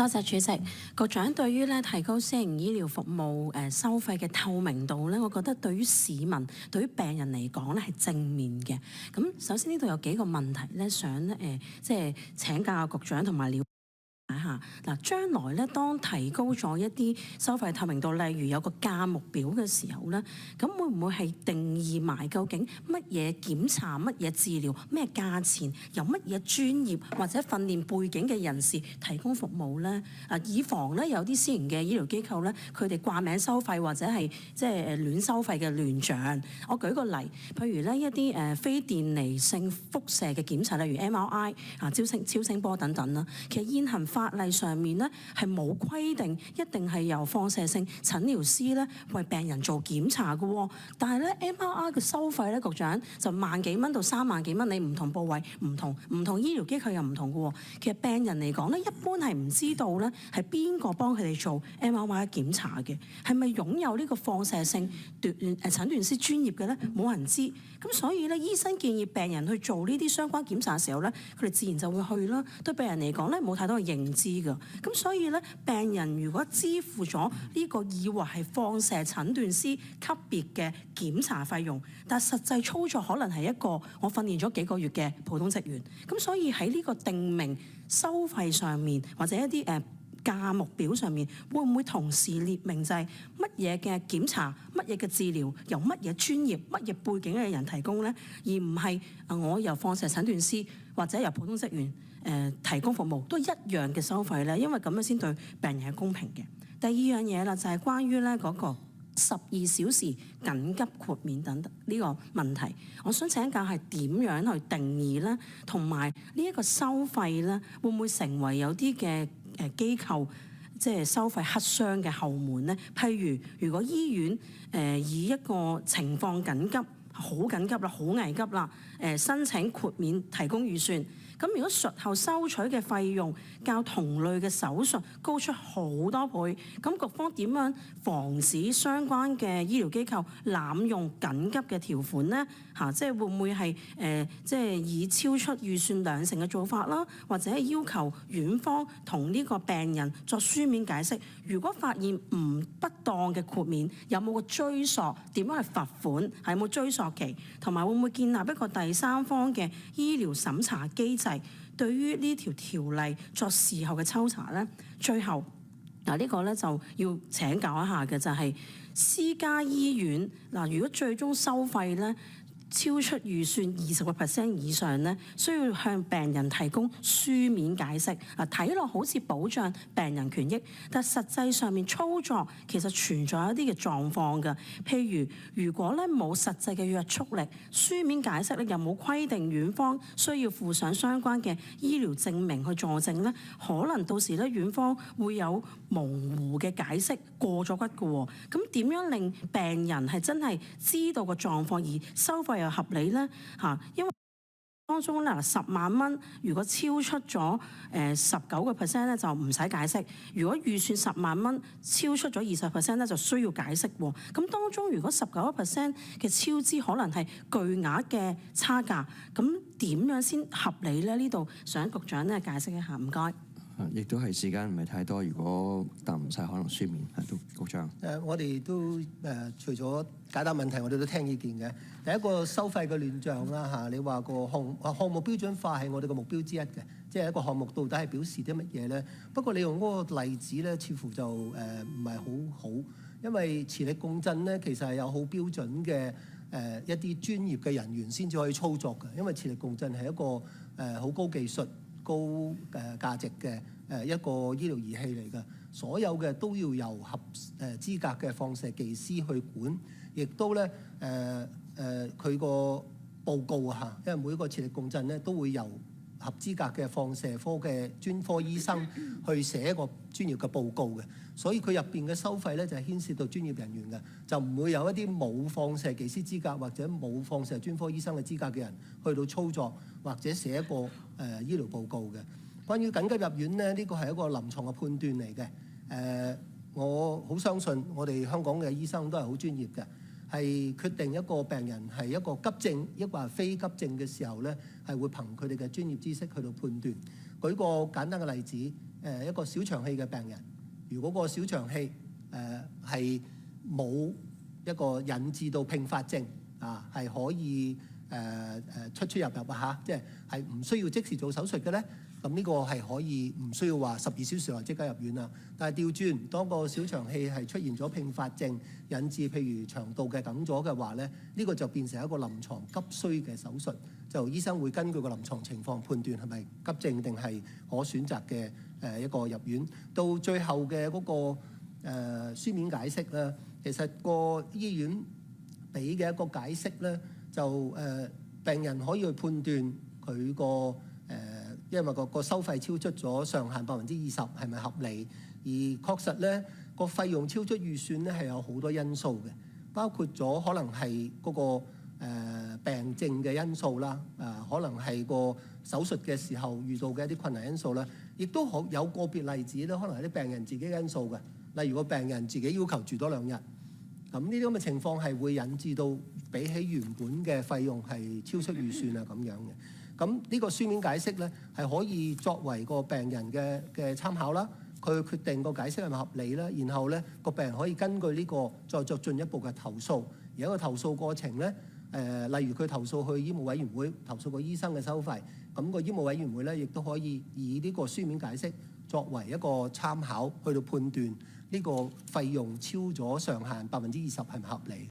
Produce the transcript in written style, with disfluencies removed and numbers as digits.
多謝主席。局長對於咧提高私營醫療服務收費嘅透明度咧，我覺得對於市民、對於病人嚟講咧係正面嘅。咁首先呢度有幾個問題咧，想即係請教下局長同埋了嚇嗱，將來咧，當提高咗一啲收費透明度，例如有個價目表嘅時候咧，咁會唔會係定義埋究竟乜嘢檢查、乜嘢治療、咩價錢，由乜嘢專業或者訓練背景嘅人士提供服務咧？以防咧有啲私營嘅醫療機構咧，佢哋掛名收費或者係即係亂收費嘅亂象。我舉個例，譬如咧一啲非電離性輻射嘅檢查，例如 MRI 超聲波等等啦，其實現行法例上面咧係冇規定一定係由放射性診療師咧為病人做檢查嘅喎，但係咧 MRI 嘅收費咧，局長就萬幾蚊到3萬幾蚊，你唔同部位唔同醫療機構又唔同嘅喎。其實病人嚟講咧，一般係唔知道咧係邊個幫佢哋做 MRI 檢查嘅，係咪擁有呢個放射性診斷師專業嘅咧？冇人知。咁所以咧，醫生建議病人去做呢啲相關檢查嘅時候咧，佢哋自然就會去啦。對病人嚟講咧，冇太多嘅認知㗎。咁所以咧，病人如果支付咗呢個以為係放射診斷師級別嘅檢查費用，但實際操作可能係一個我訓練咗幾個月嘅普通職員。咁所以喺呢個定明收費上面，或者一啲價目表上面，會唔會同時列明就係乜嘢嘅檢查、乜嘢嘅治療，由乜嘢專業、乜嘢背景嘅人提供呢？而唔係我由放射診斷師或者由普通職員提供服務，都一樣嘅收費呢？因為咁樣先對病人係公平嘅。第二樣嘢啦，就係關於咧嗰個12小時緊急豁免等等呢個問題，我想請教係點樣去定義咧，同埋呢一個收費咧，會唔會成為有啲嘅機構即係收費黑箱嘅後門咧？譬如果醫院以一個情況緊急、好緊急啦、好危急啦，申請豁免提供預算。咁如果術後收取嘅費用較同類嘅手術高出好多倍，咁局方點樣防止相關嘅醫療機構濫用緊急嘅條款呢？即係會唔會係即係以超出預算2成嘅做法啦，或者係要求院方同呢個病人作書面解釋？如果發現唔不當嘅豁免，有冇個追溯？點樣去罰款？係冇追溯期？同埋會唔會建立一個第三方嘅醫療審查機制？對於呢條例作事後嘅抽查咧，最後呢個咧就要請教一下嘅就係私家醫院如果最終收費咧超出預算20% 以上咧，需要向病人提供書面解釋。睇落好似保障病人權益，但實際上面操作其實存在一啲嘅狀況㗎。譬如果咧冇實際嘅約束力，書面解釋咧又冇規定院方需要附上相關嘅醫療證明去佐證咧，可能到時咧院方會有模糊嘅解釋過咗骨㗎喎。咁點樣令病人係真係知道個狀況而收費又合理咧？因為當中咧10萬蚊，如果超出咗19% 咧就唔使解釋；如果預算10萬蚊超出咗20% 咧就需要解釋喎。咁當中如果19% 嘅超支可能係巨額嘅差價，咁點樣先合理咧？呢度想局長咧解釋一下，唔該。亦都係時間唔係太多，如果答唔晒，可能書面都局長。我哋都除咗解答問題，我哋都聽意見嘅。第一個收費嘅亂象啦你話個項目標準化係我哋嘅目標之一嘅，即係一個項目到底係表示啲乜嘢咧？不過你用嗰個例子咧，似乎就唔係好，因為磁力共振咧其實係有好標準嘅一啲專業嘅人員先至可以操作嘅，因為磁力共振係一個好高技術、高價值嘅一個醫療儀器嚟嘅，所有嘅都要由合資格嘅放射技師去管，亦都咧佢個報告因為每一個磁力共振咧都會由合資格嘅放射科嘅專科醫生去寫一個專業嘅報告嘅，所以佢入邊嘅收費咧就係牽涉到專業人員嘅，就唔會有一啲冇放射技師資格或者冇放射專科醫生嘅資格嘅人去到操作或者寫一個醫療報告嘅。關於緊急入院咧，呢個係一個臨床嘅判斷嚟嘅。我好相信我哋香港嘅醫生都係好專業嘅，係決定一個病人係一個急症抑或係非急症嘅時候咧，係會憑佢哋嘅專業知識去到判斷。舉個簡單嘅例子，一個小腸氣嘅病人，如果個小腸氣係冇一個引致到併發症啊，係可以出入入啊嚇，即係唔需要即時做手術嘅咧。咁呢個係可以唔需要話12小時內即刻入院啦。但係調轉，當個小腸氣係出現咗併發症，引致譬如腸道嘅梗阻嘅話咧，呢個就變成一個臨床急需嘅手術。就醫生會根據個臨床情況判斷係咪急症定係可選擇嘅一個入院。到最後嘅嗰個書面解釋咧，其實個醫院俾嘅一個解釋咧，就病人可以去判斷佢個因為個收費超出咗上限20%係咪合理？而確實咧個費用超出預算咧係有好多因素嘅，包括咗可能係嗰個病症嘅因素啦，可能係個手術嘅時候遇到嘅一啲困難因素啦，亦都有個別例子咧，可能係啲病人自己因素嘅，例如個病人自己要求住多2日，咁呢啲咁嘅情況係會引致到比起原本嘅費用係超出預算啊咁樣嘅。咁呢個書面解釋咧係可以作為個病人嘅參考啦，佢決定個解釋係咪合理啦，然後咧個病人可以根據呢個再作進一步嘅投訴，而一個投訴過程咧例如佢投訴去醫務委員會，投訴個醫生嘅收費，咁個醫務委員會咧亦都可以以呢個書面解釋作為一個參考，去到判斷呢個費用超咗上限20%係咪合理。